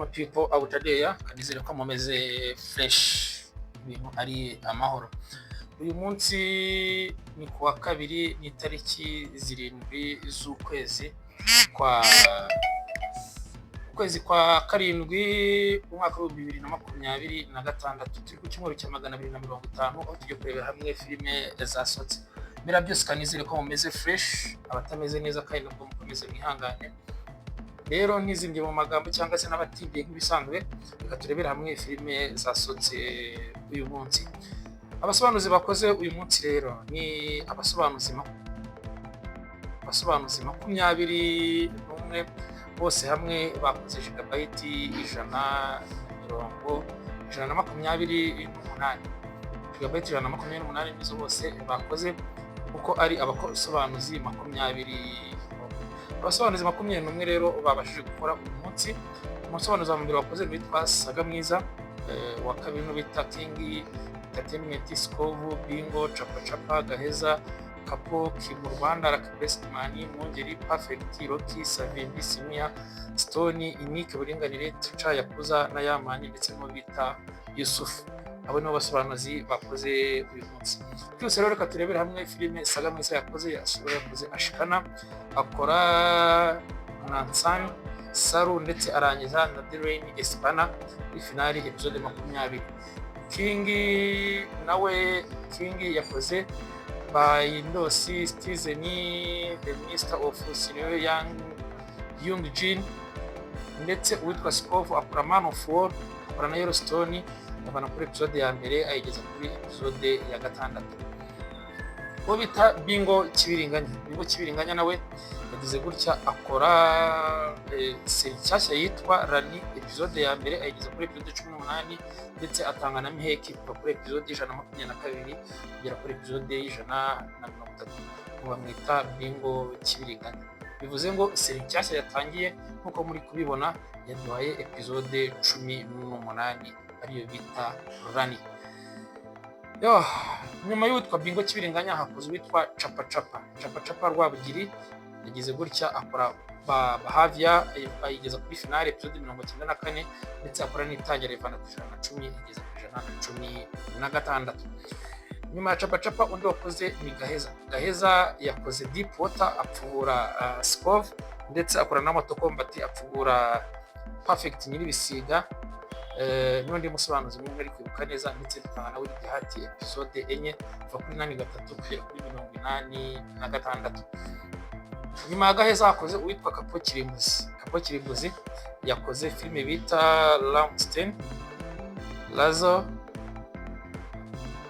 my people out there, kanizere ko mumeze fresh, ibintu ari amahoro. Uyu munsi ni kuwa kabiri ni tariki 7 z'ukwezi kwa karindwi umwaka wa 2026 turi ku cyumweru cya 250 aho tugiye kurebera hamwe filime zasohotse. Mera byose kanizere ko mumeze fresh, abatameze neza kandi nubwo mukomeze mwihangane. Rero ntizimbye mu magambo cyangwa se n'abatindiye nk'ibisanzwe, reka turebera hamwe filime zasohotse uyu munsi. Abasobanuzi bakoze uyu munsi rero ni abasobanuzi 21 bose hamwe bakoze gigabyte 128 gigabyte 128 nizo bose bakoze uko ari abasobanuzi 20. Abasobanuzi 21 rero babashije gukora uyu munsi. Umusobanuzi wa mbere wakoze witwa Saga Mwiza, wa kabiri n'ubita King Entertainment, Skovu, Bingo, Chapa Gaheza, Kapo, Kimu Rwanda, Lucky Best Man, Mwongeri, Perfect, Rocky, Savimbi, Simia, Stone, Inike, Buringanire, Tuca, Yakuza na Yamani ndetse n'ubita Yusuf. Abo nibo basobanuzi bakoze uyu munsi. Byose rero reka turebere hamwe filime Saga Mwiza yakoze Ashikana, akora Nansan, Saru ndetse arangiza na Derain Espana kuri finali episode 20. King yakoze by Ndosi Citizen, the Minister of Senior Young Jin ndetse uwitwa Skov akora Man of War, akora na Yellowstone, abana kuri episode ya mbere ayigeza kuri episode ya 6. Uwo bita Bingo Kibiringanya nawe yagize gutya akora seri nshyashya yitwa Rani, episode ya mbere ayigeza kuri episode 18 ndetse atanga na miheki kuva kuri episode 122 kugera kuri episode 130. Bamwita Bingo Kibiringanya, bivuze ngo seri nshyashya yatangiye nkuko muri kubibona yaduhaye episode 18 ariyo bita Rani. Nyuma y'uwitwa Bingo Kibiringanya hakoze witwa Chapa Rwabugiri, yagize gutya akora Bahavia ayigeza kuri finale episode 94 ndetse akora n'itangira ivana ku 110 igeza ku 116. Nyuma ya Chapa undi wakoze ni Gaheza yakoze Deep Water apfubura Skov ndetse akora n'Amato Combat apfubura Perfect Nyiribisiga. N'undi musobanuzi mwe ari kwibuka neza ndetse dutanga nawe igihati episode 4 kuva kuri 83 kugera kuri 86. Nyuma ya Gaheza hakoze uwitwa Kapo Kirimbuzi yakoze filime bita Lamstein Lazo,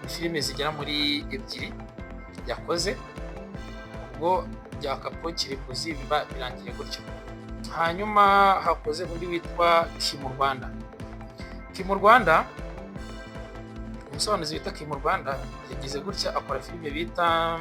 filime zigera muri 2 yakoze. Ubwo bya Kapo Kirimbuzi biba birangiye gutyo. Hanyuma hakoze undi witwa Kimu Rwanda, umusobanuzi wita Kimu Rwanda yagize gutya akora filime bita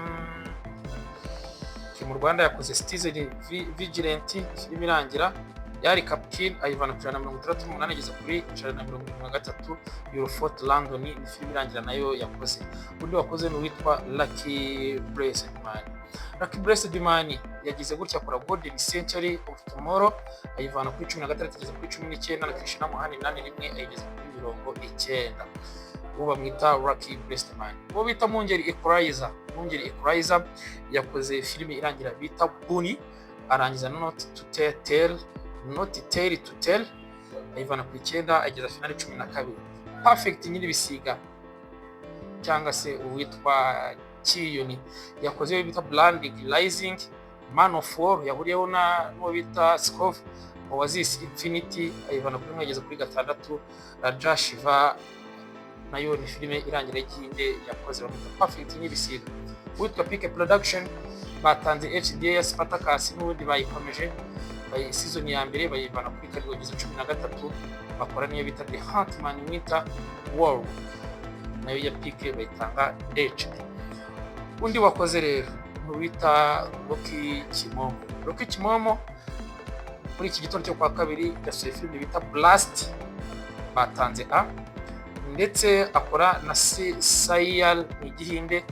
Kimu Rwanda yakoze Citizen Vigilant, filime irangira yari Captain ayivana ku 168 igeza kuri 173. Eurofort London ni filime irangira nayo yakoze. Undi wakoze ni witwa Lucky Blessed Man yagize gutya akora Golden Century of Tomorrow ayivana kuri 16 igeza kuri 19 na Krishna Muhani 81 ayigeza kuri 9. Uwo bamwita Lucky Blessed Man. Uwo bita Mwongeri Equalizer yakoze filime irangira bita Bunny arangiza Not Tale to Tell ayivana kuri 9 ageza finale 12. Perfect Nyiribisiga cyangwa se uwitwa Kiyoni yakoze bita Blinding Rising. Man of War yahuriyeho n'uwo bita Skov Oasis Infinity ayivana kuri 1 ageza kuri 6. Raja Shiva nayo ni filime irangira y'Ihinde yakoze bamwita Perfect Nyiribisiga. Uwitwa Peak Production batanze HDA ya Spartacus n'ubundi bayikomeje season ya mbere bayivana kuri 13 bakora niyo bita The Huntman Winter War nayo ya Peak bayitanga HD. Undi wakoze rero n'uwita Rocky Kimomo muri iki gitondo cyo kwa kabiri yasohoye filime bita Blast batanze A ndetse akora na Sayal n'Igihinde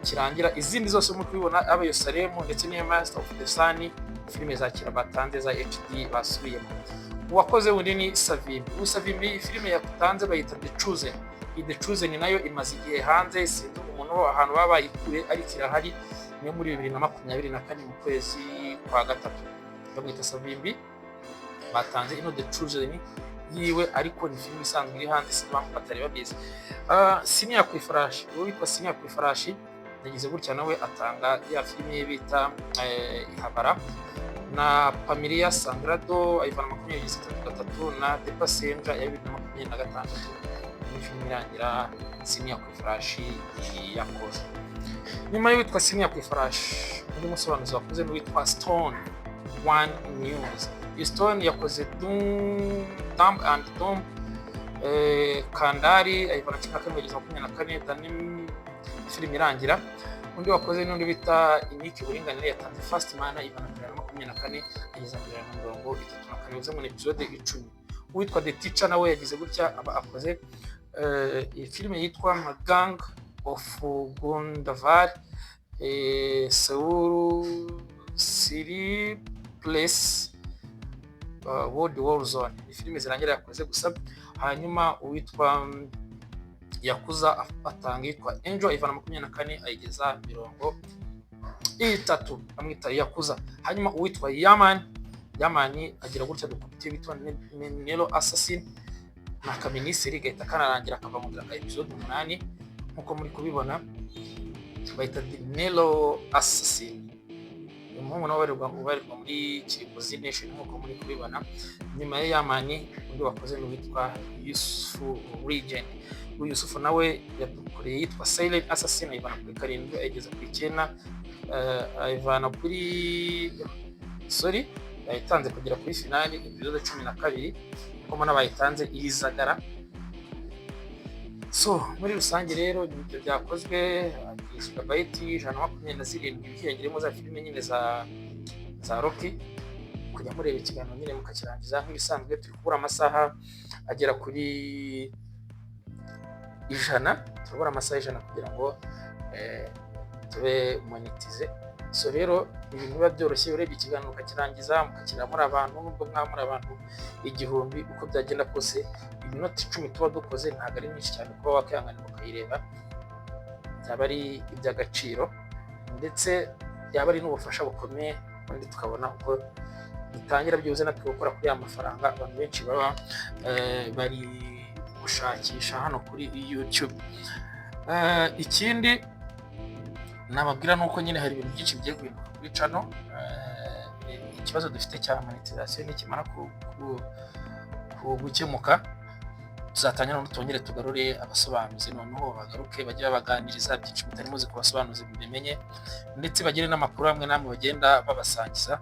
kirangira. Izindi zose muri kubibona aba Yerusalemu ndetse n'iyo Master of the Sun filime za kira batanze za HD basubiyemo. uwakoze wundi ni Savimbi. Savimbi filime yatanze bayita The Chosen. The Chosen nayo imaze igihe hanze, sinzi umuntu ahantu baba bayikuye, ariko irahari, ni muri 2024 mu kwezi kwa gatatu. Bamwita Savimbi, batanze ino The Chosen yiwe, ariko ni filime isanzwe iri hanze, si bamwe batari babizi. Sinia ku ifarashi, uwo witwa Sinia ku ifarashi yagize gutya nawe atanga ya filime ye bita Ihabara, na Familia Sangrado ayivana 2023 na The Passenger ya 2026 ni filime irangira Sinia ku ifarashi yakoze. Nyuma y'uwitwa Sinia ku ifarashi, undi musobanuzi wakoze n'uwitwa Stone One News. Stone yakoze Dumb and Dumb, Kandari ayivana 2024 dani filime irangira. Undi wakoze n'undi bita Iniki Uburinganire yatanze First Man ayivana 2024 ageza 2034 uze mu episode 10. Uwitwa The Teacher nawe yagize gutya akoze filime yitwa Gang of Gundavar, Seoul City Place, World War Zone. Ni filime zirangira yakoze gusa. Hanyuma uwitwa Yakuza atanga yitwa Angel ayivana 24 ayigeza 30 amwita Yakuza. Hanyuma uwitwa Yamani agira gutya dukubitiye bitwa Nelo Assassin na Kaminiseri gahita kanarangira akava mu episode 8 nkuko muri kubibona, bayita Nelo Assassin. Umuhungu nawe barirwa muri Kirikozi Nation nkuko muri kubibona. Nyuma ya Yamani undi wakoze n'uwitwa Yusufu Region. Yusufu nawe yadukoreye yitwa Silent Assassin ayivana kuri 7 ayigeza kuri 9, ayivana kuri yayitanze kugera kuri finali episode 12 kuko nabayitanze irizagara. So muri rusange rero ibyo byakozwe gigabyte 127 bihiyongeremo za filime nyine za Rocky. Kujya mureba ikiganiro nyine mukakirangiza nk'ibisanzwe, turi kubura amasaha agera kuri 100, turabura amasaha 100 kugira ngo tube monetize. So rero ibintu biba byoroshye, urebye ikiganiro ukakirangiza mukakira muri abantu, nubwo mwamura abantu 1000 uko byagenda kose, iminota 10 tuba dukoze ntabwo ari myinshi cyane kuba wakihanganira ukayireba. Byaba ari iby'agaciro ndetse yaba ari n'ubufasha bukomeye, kandi tukabona uko dutangira byuze natwe gukora kuri amafaranga abantu benshi baba bari gushakisha hano kuri YouTube. Ikindi nababwira nuko nyine hari ibintu byinshi bigiye guhinduka kuri channel. Ikibazo dufite cya monetization nikimara gukemuka, tuzatangira no tongere tugarure abasobanuzi, noneho bagaruke bajye babaganiriza byinshi mutari muzi kubasobanuzi bimenye, ndetse bagire n'amakuru amwe namwe bagenda babasangiza.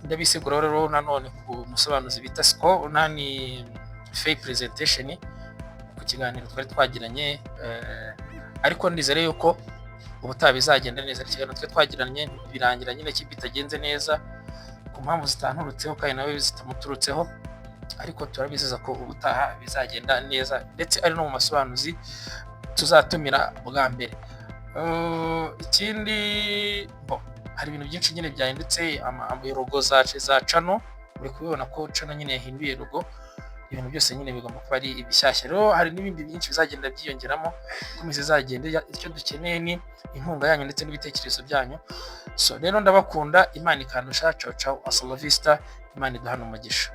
Ndabisigura rero nanone ku musobanuzi bita Sco nani fair presentation ku kiganiro twari twagiranye, ariko ndizere yuko ubutaha bizagenda neza. Ikiganiro twari twagiranye birangira nyine kibitagenze neza ku mpamvu zitanturutseho kandi nawe zitamuturutseho, ariko turabizeza ko ubutaha bizagenda neza, ndetse ari no mu masobanuzi tuzatumira bwa mbere. Ikindi hari ibintu byinshi nyine byahindutse, logo za channel uri kubibona ko channel nyine yahinduye logo, ibintu byose nyine bigomba kuba ari ibishyashya. Rero hari n'ibindi byinshi bizagenda byiyongeramo komeze zagenda. Icyo dukeneye ni inkunga yanyu ndetse n'ibitekerezo byanyu. So rero ndabakunda, Imana ikandusha. Ciao ciao, hasta la vista, Imana iduhana umugisha.